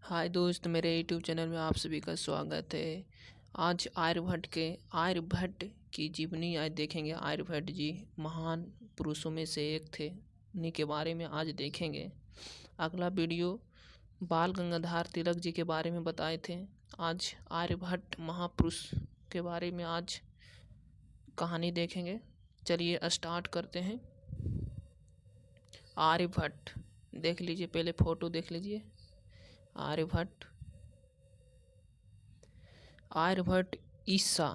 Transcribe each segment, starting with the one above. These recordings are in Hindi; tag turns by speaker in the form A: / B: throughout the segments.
A: हाय दोस्त, मेरे यूट्यूब चैनल में आप सभी का स्वागत है। आज आर्यभट्ट की जीवनी आज देखेंगे। आर्यभट्ट जी महान पुरुषों में से एक थे, उन्हीं के बारे में आज देखेंगे। अगला वीडियो बाल गंगाधर तिलक जी के बारे में बताए थे। आज आर्यभट्ट महापुरुष के बारे में आज कहानी देखेंगे। चलिए स्टार्ट करते हैं। आर्यभट्ट देख लीजिए, पहले फ़ोटो देख लीजिए। आर्यभट्ट ईसा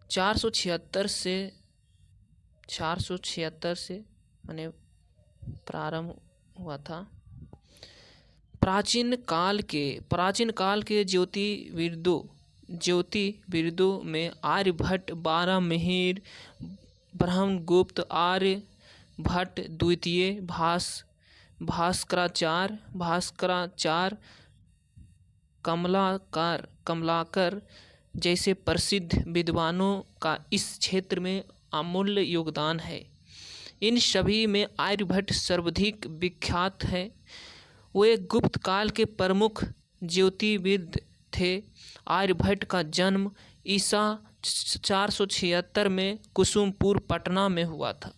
A: 476 से माने प्रारंभ हुआ था। प्राचीन काल के ज्योतिर्विदों में आर्यभट्ट, बारहमिहिर, ब्रह्मगुप्त, आर्यभट्ट द्वितीय, भास्कराचार्य, कमलाकर जैसे प्रसिद्ध विद्वानों का इस क्षेत्र में अमूल्य योगदान है। इन सभी में आर्यभट्ट सर्वाधिक विख्यात है। वे गुप्त काल के प्रमुख ज्योतिर्विद थे। आर्यभट्ट का जन्म ईसा 476 में कुसुमपुर, पटना में हुआ था।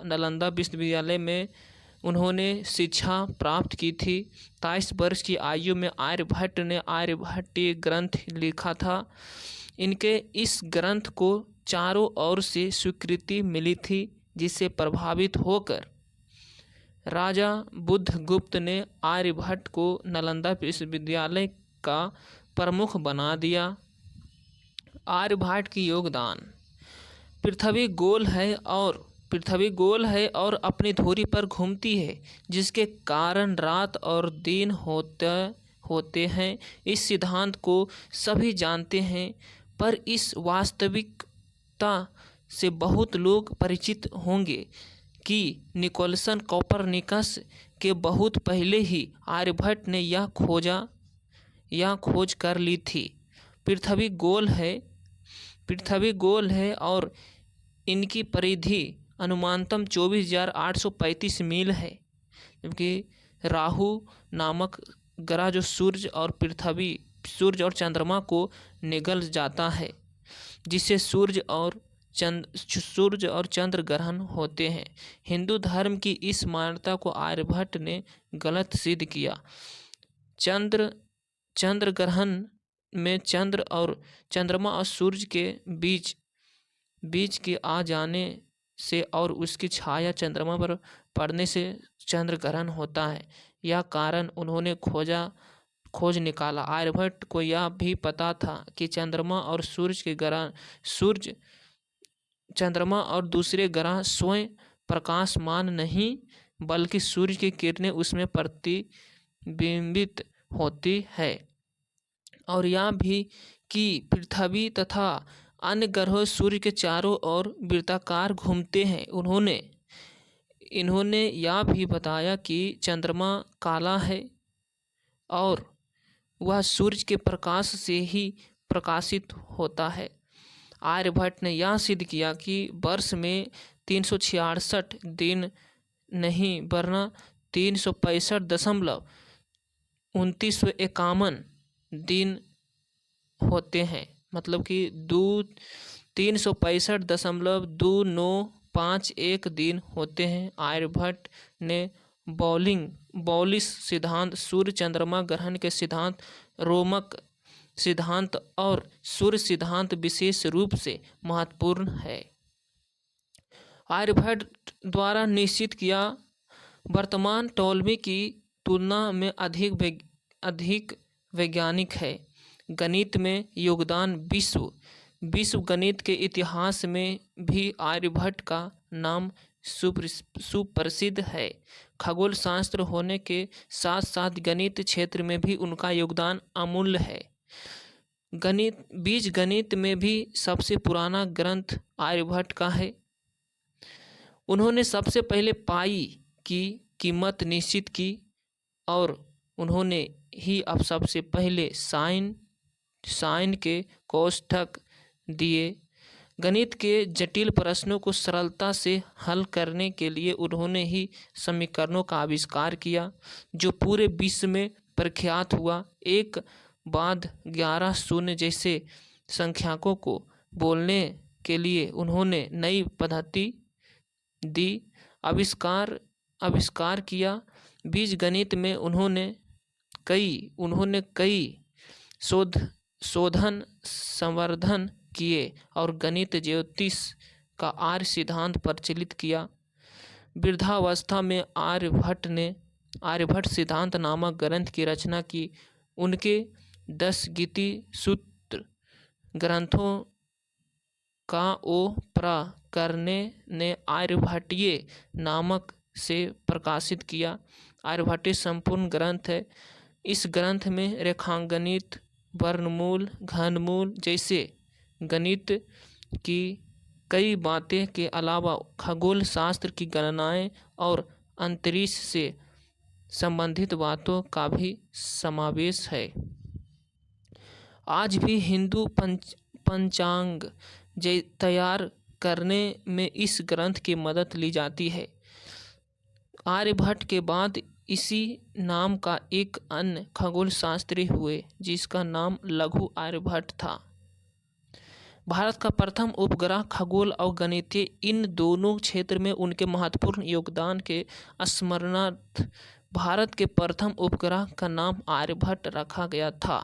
A: नालंदा विश्वविद्यालय में उन्होंने शिक्षा प्राप्त की थी। 23 वर्ष की आयु में आर्यभट्ट ने आर्यभट्टीय ग्रंथ लिखा था। इनके इस ग्रंथ को चारों ओर से स्वीकृति मिली थी, जिससे प्रभावित होकर राजा बुद्धगुप्त ने आर्यभट्ट को नालंदा विश्वविद्यालय का प्रमुख बना दिया। आर्यभट्ट की योगदान। पृथ्वी गोल है और अपनी धुरी पर घूमती है, जिसके कारण रात और दिन होते हैं। इस सिद्धांत को सभी जानते हैं, पर इस वास्तविकता से बहुत लोग परिचित होंगे कि निकोलस कोपरनिकस के बहुत पहले ही आर्यभट्ट ने यह खोज कर ली थी। पृथ्वी गोल है और इनकी परिधि अनुमानतम 24,835 मील है, जबकि राहु नामक ग्रह जो सूर्य और चंद्रमा को निगल जाता है, जिससे सूर्य और चंद्र ग्रहण होते हैं। हिंदू धर्म की इस मान्यता को आर्यभट्ट ने गलत सिद्ध किया। चंद्र ग्रहण में चंद्रमा और सूर्य के बीच के आ जाने से और उसकी छाया चंद्रमा पर पड़ने से चंद्र ग्रहण होता है। यह कारण उन्होंने खोज निकाला। आर्यभट्ट को यह भी पता था कि चंद्रमा और दूसरे ग्रह स्वयं प्रकाशमान नहीं, बल्कि सूर्य की किरणें उसमें प्रतिबिंबित होती है। और यह भी कि पृथ्वी तथा अन्य ग्रह सूर्य के चारों ओर वृत्ताकार घूमते हैं। इन्होंने यह भी बताया कि चंद्रमा काला है और वह सूर्य के प्रकाश से ही प्रकाशित होता है। आर्यभट्ट ने यह सिद्ध किया कि वर्ष में 366 दिन नहीं, वरना 365.2951 दिन होते हैं। मतलब कि 365.2951 दिन होते हैं। आर्यभट्ट ने बौलिश सिद्धांत, सूर्य चंद्रमा ग्रहण के सिद्धांत, रोमक सिद्धांत और सूर्य सिद्धांत विशेष रूप से महत्वपूर्ण है। आर्यभट्ट द्वारा निश्चित किया वर्तमान टॉलमी की तुलना में अधिक वैज्ञानिक है। गणित में योगदान। विश्व गणित के इतिहास में भी आर्यभट्ट का नाम सुप्रसिद्ध है। खगोल शास्त्र होने के साथ साथ गणित क्षेत्र में भी उनका योगदान अमूल्य है। बीजगणित में भी सबसे पुराना ग्रंथ आर्यभट्ट का है। उन्होंने सबसे पहले पाई की कीमत निश्चित की और उन्होंने ही अब सबसे पहले साइन के कोष्ठक दिए। गणित के जटिल प्रश्नों को सरलता से हल करने के लिए उन्होंने ही समीकरणों का आविष्कार किया, जो पूरे विश्व में प्रख्यात हुआ। एक बाद 11 शून्य जैसे संख्याकों को बोलने के लिए उन्होंने नई पद्धति दी आविष्कार किया। बीजगणित में उन्होंने कई शोधन संवर्धन किए और गणित ज्योतिष का आर्य सिद्धांत प्रचलित किया। वृद्धावस्था में आर्यभट्ट सिद्धांत नामक ग्रंथ की रचना की। उनके 10 गीति सूत्र ग्रंथों का करने ने आर्यभट्टीय नामक से प्रकाशित किया। आर्यभट्टीय संपूर्ण ग्रंथ है। इस ग्रंथ में रेखांगणित, वर्गमूल, घनमूल जैसे गणित की कई बातें के अलावा खगोल शास्त्र की गणनाएं और अंतरिक्ष से संबंधित बातों का भी समावेश है। आज भी हिंदू पंचांग तैयार करने में इस ग्रंथ की मदद ली जाती है। आर्यभट्ट के बाद इसी नाम का एक अन्य खगोल शास्त्री हुए, जिसका नाम लघु आर्यभट्ट था। भारत का प्रथम उपग्रह खगोल और गणितीय इन दोनों क्षेत्र में उनके महत्वपूर्ण योगदान के स्मरणार्थ भारत के प्रथम उपग्रह का नाम आर्यभट्ट रखा गया था।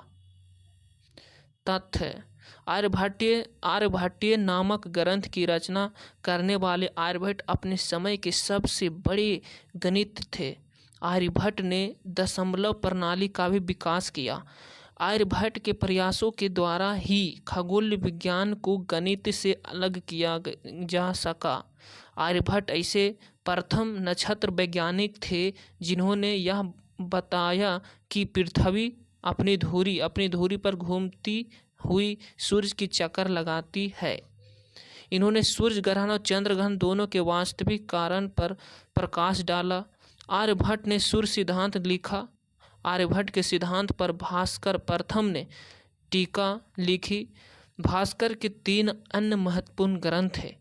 A: तथ्य: आर्यभट्टीय नामक ग्रंथ की रचना करने वाले आर्यभट्ट अपने समय के सबसे बड़े गणित थे। आर्यभट्ट ने दशमलव प्रणाली का भी विकास किया। आर्यभट्ट के प्रयासों के द्वारा ही खगोल विज्ञान को गणित से अलग किया जा सका। आर्यभट्ट ऐसे प्रथम नक्षत्र वैज्ञानिक थे जिन्होंने यह बताया कि पृथ्वी अपनी धुरी पर घूमती हुई सूर्य की चक्कर लगाती है। इन्होंने सूर्य ग्रहण और चंद्र ग्रहण दोनों के वास्तविक कारण पर प्रकाश डाला। आर्यभट्ट ने सूर्य सिद्धांत लिखा। आर्यभट्ट के सिद्धांत पर भास्कर प्रथम ने टीका लिखी। भास्कर के 3 अन्य महत्वपूर्ण ग्रंथ हैं: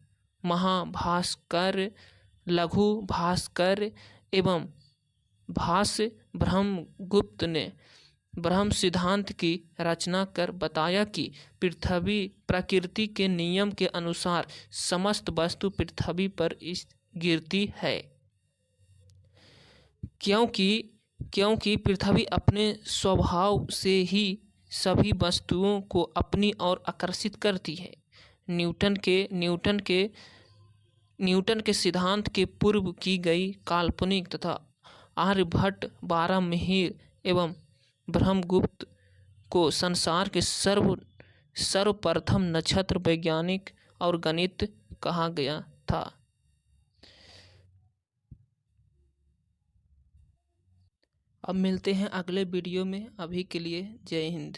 A: महाभास्कर, लघु भास्कर एवं भाष्य। ब्रह्मगुप्त ने ब्रह्म सिद्धांत की रचना कर बताया कि प्रकृति के नियम के अनुसार समस्त वस्तु पृथ्वी पर गिरती है, क्योंकि पृथ्वी अपने स्वभाव से ही सभी वस्तुओं को अपनी ओर आकर्षित करती है। न्यूटन के सिद्धांत के पूर्व की गई काल्पनिक तथा आर्यभट्ट, बारहमिहिर एवं ब्रह्मगुप्त को संसार के सर्वप्रथम नक्षत्र वैज्ञानिक और गणित कहा गया था। अब मिलते हैं अगले वीडियो में। अभी के लिए जय हिंद।